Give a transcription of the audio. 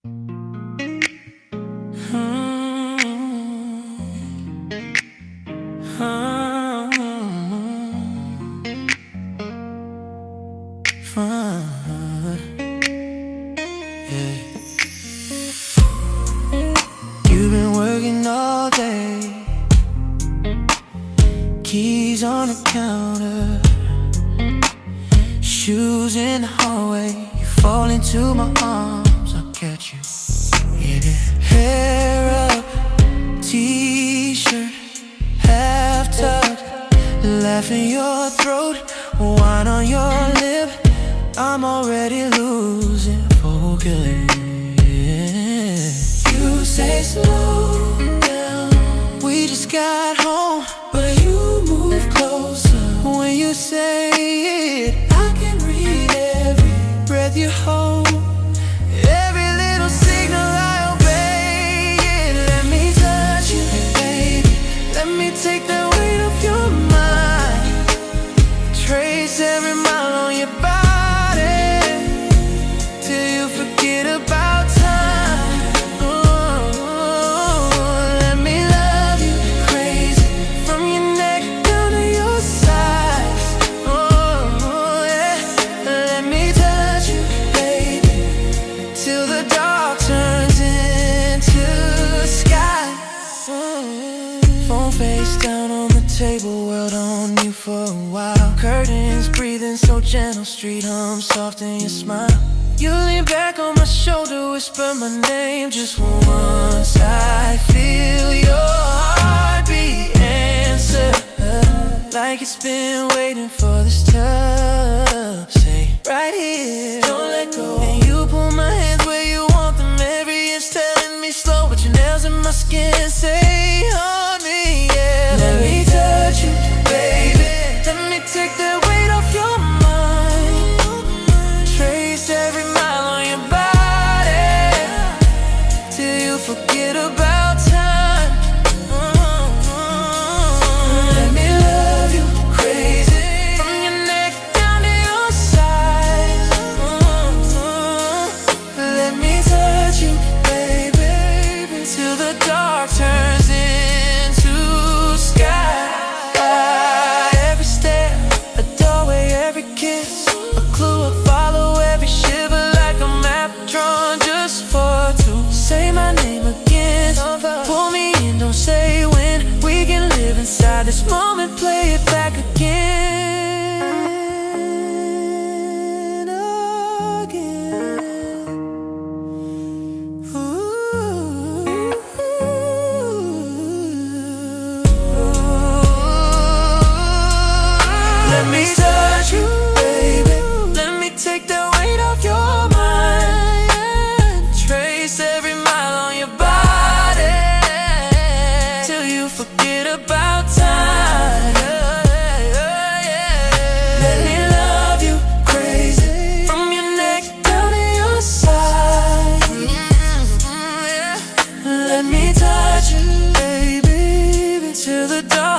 You've been working all day, keys on the counter, shoes in the hallway. You fall into my arms, I'll catch you. Yeah. Hair up, t-shirt, half tucked, laugh in your throat, wine on your lip. I'm already losing focus. You say slow down, we just got home, but you move closer. When you say it, I can read every breath you hold, every little signal I obey. Yeah, let me touch you, baby, let me take the weight off your mind, trace every mile on your body till you forget about time. Let me love you crazy, from your neck down to your sides. Yeah. Let me touch you, baby, till the dark turns into sky. Phone face down on the table, world on you for a while. Curtains breathing so gentle, street hum soft in your smile. You lean back on my shoulder, whisper my name just once. I feel your heartbeat answer, like it's been waiting for this touch. Say, right here, don't let go. And you pull my hands where you want them. Every inch telling me slow, but your nails in my skin say on me, yeah. Let me touch you, baby, let me take that weight off your mind, trace every mile on your body till you forget about time. Let me love you crazy, from your neck down to your sides. Let me touch you, baby, till the dark turns into sky. Every step, a doorway, every kiss, a clue I follow, every shiver like a map drawn just for two. Say my name again, pull me in, don't say when. We can live inside this moment, play it back again, again. Let me touch you, baby, let me take the weight off your mind, trace every mile on your body till you forget about time. Let me love you crazy, from your neck down to your side. Let me touch you, baby, till the dark